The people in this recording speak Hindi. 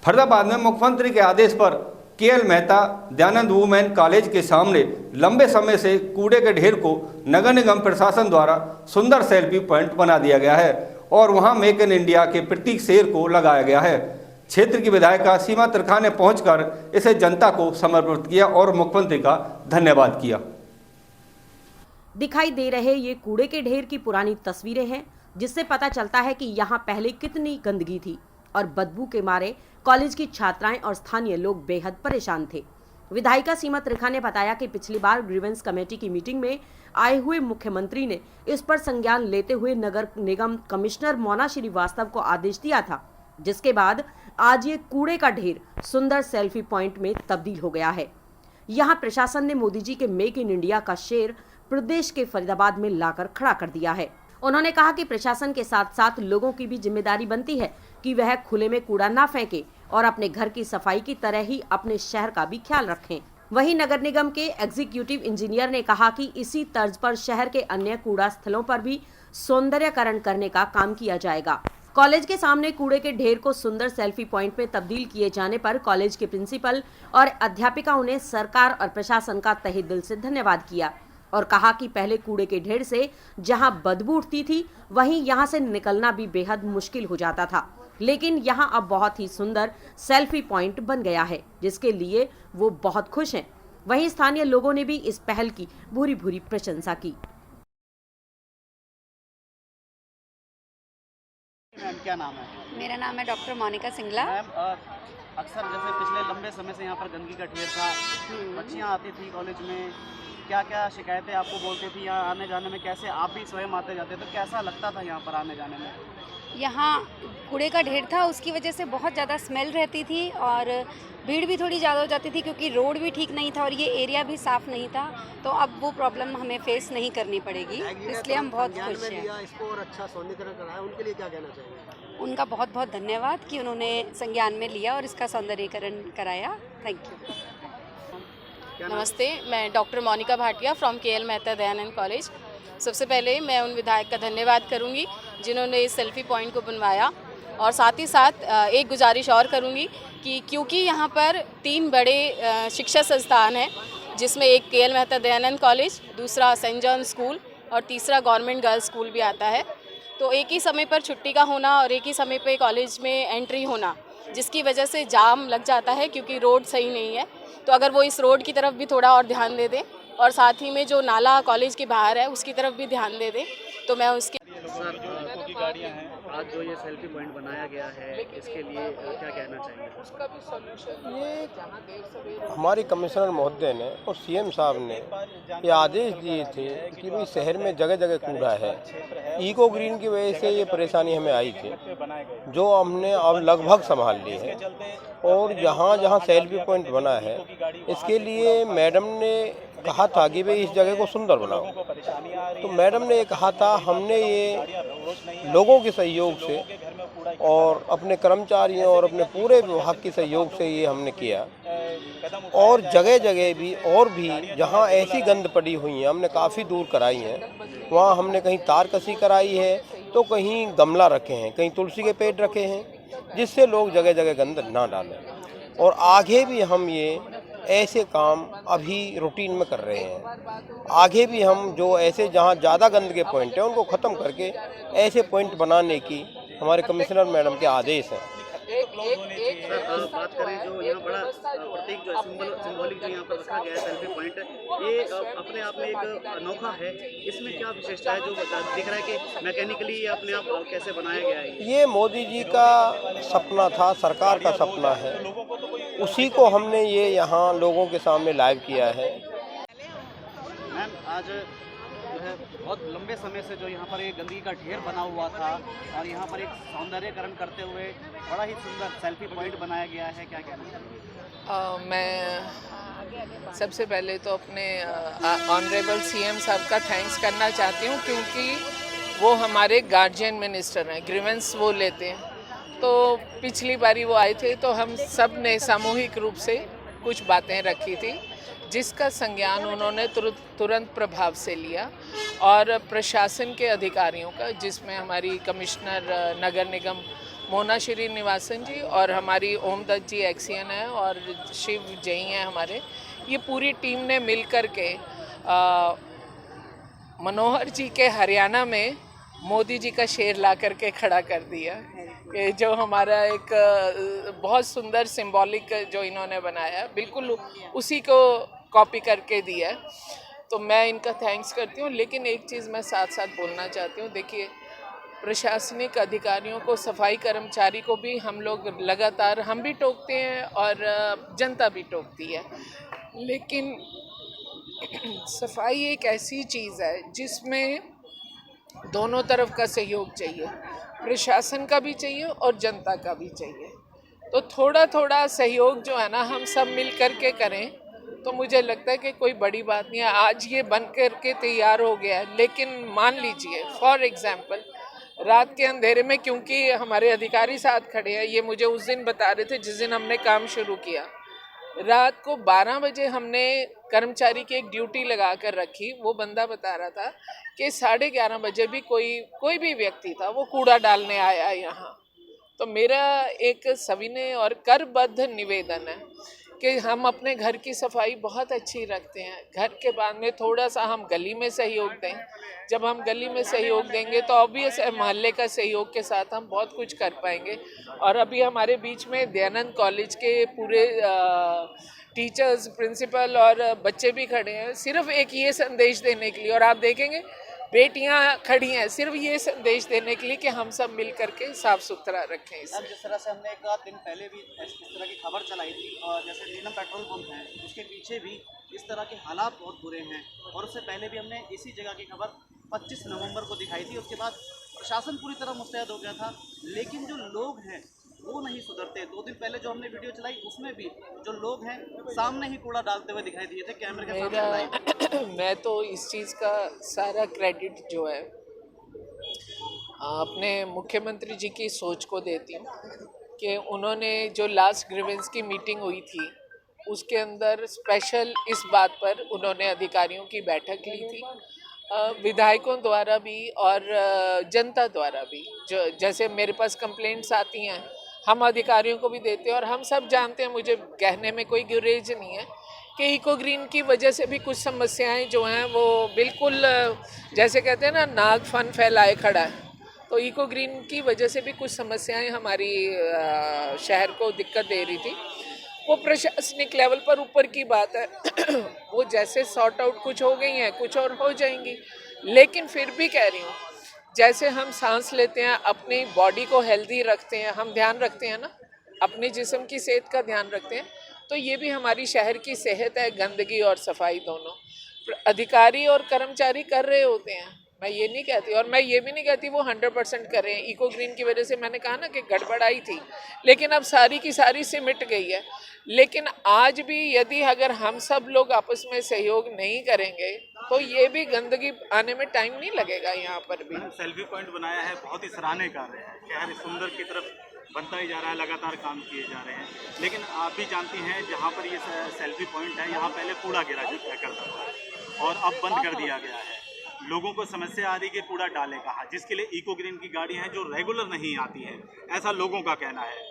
फरीदाबाद में मुख्यमंत्री के आदेश पर KL Mehta Dayanand women college के सामने लंबे समय से कूड़े के ढेर को नगर निगम प्रशासन द्वारा सुंदर सेल्फी पॉइंट बना दिया गया है और वहां मेक इन इंडिया के प्रतीक शेर को लगाया गया है। क्षेत्र की विधायिका सीमा त्रिखा ने पहुंचकर इसे जनता को समर्पित किया और मुख्यमंत्री का धन्यवाद किया। दिखाई दे रहे ये कूड़े के ढेर की पुरानी तस्वीरें हैं, जिससे पता चलता है कि यहाँ पहले कितनी गंदगी थी और बदबू के मारे कॉलेज की छात्राएं और स्थानीय लोग बेहद परेशान थे। विधायिका सीमा त्रिखा ने बताया कि पिछली बार ग्रीवेंस कमेटी की मीटिंग में आए हुए मुख्यमंत्री ने इस पर संज्ञान लेते हुए नगर निगम कमिश्नर मोना श्रीवास्तव को आदेश दिया था, जिसके बाद आज ये कूड़े का ढेर सुंदर सेल्फी पॉइंट में तब्दील हो गया है। यहाँ प्रशासन ने मोदी जी के मेक इन इंडिया का शेर प्रदेश के फरीदाबाद में लाकर खड़ा कर दिया है। उन्होंने कहा कि प्रशासन के साथ साथ लोगों की भी जिम्मेदारी बनती है कि वह खुले में कूड़ा ना फेंके और अपने घर की सफाई की तरह ही अपने शहर का भी ख्याल रखें। वहीं नगर निगम के एग्जीक्यूटिव इंजीनियर ने कहा कि इसी तर्ज पर शहर के अन्य कूड़ा स्थलों पर भी सौंदर्यकरण करने का काम किया जाएगा। कॉलेज के सामने कूड़े के ढेर को सुंदर सेल्फी पॉइंट में तब्दील किए जाने पर कॉलेज के प्रिंसिपल और अध्यापिकाओं ने सरकार और प्रशासन का तहे दिल से धन्यवाद किया और कहा कि पहले कूड़े के ढेर से जहां बदबू उठती थी, वहीं यहां से निकलना भी बेहद मुश्किल हो जाता था, लेकिन यहां अब बहुत ही सुंदर सेल्फी पॉइंट बन गया है, जिसके लिए वो बहुत खुश हैं। वहीं स्थानीय लोगों ने भी इस पहल की भूरी भूरी प्रशंसा की। मैम क्या नाम है? मेरा नाम है डॉक्टर मोनिका सिंगला। मैम अक्सर जैसे पिछले लंबे समय से यहाँ पर गंदगी का ढेर था, बच्चियाँ आती थी कॉलेज में, क्या क्या शिकायतें आपको बोलती थी? यहाँ आने जाने में कैसे आप भी स्वयं आते जाते तो कैसा लगता था यहाँ पर आने जाने में? यहाँ कूड़े का ढेर था, उसकी वजह से बहुत ज़्यादा स्मेल रहती थी और भीड़ भी थोड़ी ज़्यादा हो जाती थी क्योंकि रोड भी ठीक नहीं था और ये एरिया भी साफ़ नहीं था। तो अब वो प्रॉब्लम हमें फेस नहीं करनी पड़ेगी, इसलिए हम बहुत खुश हैं। इसको और अच्छा सौंदर्यीकरण कराया, उनके लिए क्या कहना चाहिए? उनका बहुत बहुत धन्यवाद कि उन्होंने संज्ञान में लिया और इसका सौंदर्यीकरण कराया। Thank you. नमस्ते, मैं doctor Monika Bhatia from KL Mehta Dayanand college. सबसे पहले मैं उन विधायक का धन्यवाद करूंगी जिन्होंने इस सेल्फी पॉइंट को बनवाया और साथ ही साथ एक गुजारिश और करूंगी कि क्योंकि यहाँ पर 3 बड़े शिक्षा संस्थान हैं, जिसमें एक केएल मेहता दयानंद कॉलेज, दूसरा सेंट जॉन स्कूल और तीसरा गवर्नमेंट गर्ल्स स्कूल भी आता है, तो एक ही समय पर छुट्टी का होना और एक ही समय पर कॉलेज में एंट्री होना, जिसकी वजह से जाम लग जाता है क्योंकि रोड सही नहीं है। तो अगर वो इस रोड की तरफ भी थोड़ा और ध्यान दे दें और साथ ही में जो नाला कॉलेज के बाहर है उसकी तरफ भी ध्यान दे दें तो मैं उसके गाड़ियाँ हैं, आज जो ये सेल्फी पॉइंट बनाया गया है, इसके लिए क्या कहना चाहिए? ये हमारी कमिश्नर महोदय ने और सीएम साहब ने ये आदेश दिए थे कि भाई शहर में जगह जगह कूड़ा है। इको ग्रीन की वजह से ये परेशानी हमें आई थी, जो हमने अब लगभग संभाल ली है। और जहाँ जहाँ सेल्फी पॉइंट बना है, इसके लिए मैडम ने कहा था कि भाई इस जगह को सुंदर बनाओ। तो मैडम ने ये कहा था, हमने ये लोगों के सहयोग से और अपने कर्मचारियों और अपने पूरे विभाग के सहयोग से ये हमने किया। और जगह जगह भी और भी जहाँ ऐसी गंद पड़ी हुई है, हमने काफ़ी दूर कराई हैं। वहाँ हमने कहीं तार कसी कराई है, तो कहीं गमला रखे हैं, कहीं तुलसी के पेड़ रखे हैं, जिससे लोग जगह जगह गंद ना डालें। और आगे भी हम ये ऐसे काम अभी रूटीन में कर रहे हैं। आगे भी हम जो ऐसे जहाँ ज़्यादा गंद के पॉइंट हैं उनको ख़त्म करके ऐसे पॉइंट बनाने की हमारे कमिश्नर मैडम के आदेश हैं। बात करें जो यहाँ बड़ा प्रतीक जो सिंबॉलिक जो यहाँ पर रखा गया है सेल्फी पॉइंट, ये अपने आप में एक अनोखा है। इसमें क्या विशेषता है जो दिख रहा है कि मैकेनिकली अपने आप कैसे बनाया गया है? ये मोदी जी का सपना था, सरकार का सपना है, उसी को हमने ये यहाँ लोगों के सामने लाइव किया है। मैम आज जो है बहुत लंबे समय से जो यहाँ पर एक गंदगी का ढेर बना हुआ था और यहाँ पर एक सौंदर्यकरण करते हुए बड़ा ही सुंदर सेल्फी पॉइंट बनाया गया है, क्या कहना? मैं सबसे पहले तो अपने ऑनरेबल सीएम साहब का थैंक्स करना चाहती हूँ, क्योंकि वो हमारे गार्जियन मिनिस्टर हैं, ग्रीवेंस वो लेते हैं। तो पिछली बारी वो आए थे तो हम सब ने सामूहिक रूप से कुछ बातें रखी थी, जिसका संज्ञान उन्होंने तुरंत प्रभाव से लिया और प्रशासन के अधिकारियों का, जिसमें हमारी कमिश्नर नगर निगम मोना श्रीनिवासन जी और हमारी ओम दत्त जी एक्सियन है और शिव जई हैं हमारे, ये पूरी टीम ने मिल कर के मनोहर जी के हरियाणा में मोदी जी का शेर ला करके खड़ा कर दिया, कि जो हमारा एक बहुत सुंदर सिंबॉलिक जो इन्होंने बनाया बिल्कुल उसी को कॉपी करके दिया। तो मैं इनका थैंक्स करती हूँ। लेकिन एक चीज़ मैं साथ साथ बोलना चाहती हूँ, देखिए प्रशासनिक अधिकारियों को, सफाई कर्मचारी को भी हम लोग लगातार हम भी टोकते हैं और जनता भी टोकती है, लेकिन सफाई एक ऐसी चीज़ है जिसमें दोनों तरफ का सहयोग चाहिए, प्रशासन का भी चाहिए और जनता का भी चाहिए। तो थोड़ा थोड़ा सहयोग जो है ना हम सब मिल कर के करें तो मुझे लगता है कि कोई बड़ी बात नहीं है। आज ये बन कर के तैयार हो गया है, लेकिन मान लीजिए फॉर एग्जांपल रात के अंधेरे में, क्योंकि हमारे अधिकारी साथ खड़े हैं, ये मुझे उस दिन बता रहे थे जिस दिन हमने काम शुरू किया, रात को 12 बजे हमने कर्मचारी की एक ड्यूटी लगा कर रखी। वो बंदा बता रहा था कि 11:30 बजे भी कोई भी व्यक्ति था वो कूड़ा डालने आया यहाँ। तो मेरा एक सविनय और करबद्ध निवेदन है कि हम अपने घर की सफाई बहुत अच्छी रखते हैं, घर के बाद में थोड़ा सा हम गली में सहयोग दें। जब हम गली में सहयोग देंगे तो ऑब्वियस है मोहल्ले का सहयोग के साथ हम बहुत कुछ कर पाएंगे। और अभी हमारे बीच में दयानंद कॉलेज के पूरे टीचर्स, प्रिंसिपल और बच्चे भी खड़े हैं, सिर्फ एक ये संदेश देने के लिए, और आप देखेंगे बेटियां खड़ी हैं सिर्फ ये संदेश देने के लिए कि हम सब मिल करके साफ सुथरा रखें। अब जिस तरह से हमने एक दिन पहले भी इस तरह की खबर चलाई थी, और जैसे नीलम पेट्रोल पंप है उसके पीछे भी इस तरह के हालात बहुत बुरे हैं, और उससे पहले भी हमने इसी जगह की खबर 25 नवंबर को दिखाई थी। उसके बाद प्रशासन पूरी तरह मुस्तैद हो गया था, लेकिन जो लोग हैं वो नहीं सुधरते। 2 दिन पहले जो हमने वीडियो चलाई उसमें भी जो लोग हैं सामने ही कूड़ा डालते हुए दिखाई दिए थे, कैमरे के सामने। मैं तो इस चीज़ का सारा क्रेडिट जो है अपने मुख्यमंत्री जी की सोच को देती हूँ कि उन्होंने जो लास्ट ग्रीवेंस की मीटिंग हुई थी उसके अंदर स्पेशल इस बात पर उन्होंने अधिकारियों की बैठक ली थी, विधायकों द्वारा भी और जनता द्वारा भी। जो जैसे मेरे पास कंप्लेंट्स आती हैं हम अधिकारियों को भी देते हैं, और हम सब जानते हैं, मुझे कहने में कोई गुरेज नहीं है कि इको ग्रीन की वजह से भी कुछ समस्याएं जो हैं वो बिल्कुल जैसे कहते हैं ना नाग फन फैलाए खड़ा है, तो इको ग्रीन की वजह से भी कुछ समस्याएं हमारी शहर को दिक्कत दे रही थी। वो प्रशासनिक लेवल पर ऊपर की बात है वो जैसे सॉर्ट आउट कुछ हो गई हैं, कुछ और हो जाएंगी, लेकिन फिर भी कह रही हूँ जैसे हम सांस लेते हैं, अपनी बॉडी को हेल्दी रखते हैं, हम ध्यान रखते हैं ना, अपने जिस्म की सेहत का ध्यान रखते हैं, तो ये भी हमारी शहर की सेहत है। गंदगी और सफाई दोनों अधिकारी और कर्मचारी कर रहे होते हैं, मैं ये नहीं कहती, और मैं ये भी नहीं कहती वो 100% कर रहे हैं। इको ग्रीन की वजह से मैंने कहा ना कि गड़बड़ाई थी, लेकिन अब सारी की सारी सिमट गई है। लेकिन आज भी यदि अगर हम सब लोग आपस में सहयोग नहीं करेंगे तो ये भी गंदगी आने में टाइम नहीं लगेगा। यहाँ पर भी सेल्फी पॉइंट बनाया है, बहुत ही सराहनीय कार्य है, शहर सुंदर की तरफ बनता ही जा रहा है, लगातार काम किए जा रहे हैं। लेकिन आप भी जानती हैं जहाँ पर ये सेल्फी पॉइंट है यहाँ पहले कूड़ा गिरा करता था और अब बंद कर दिया गया है। लोगों को समस्या आ रही कि कूड़ा डाले कहाँ, जिसके लिए इको ग्रीन की गाड़ी हैं जो रेगुलर नहीं आती है, ऐसा लोगों का कहना है।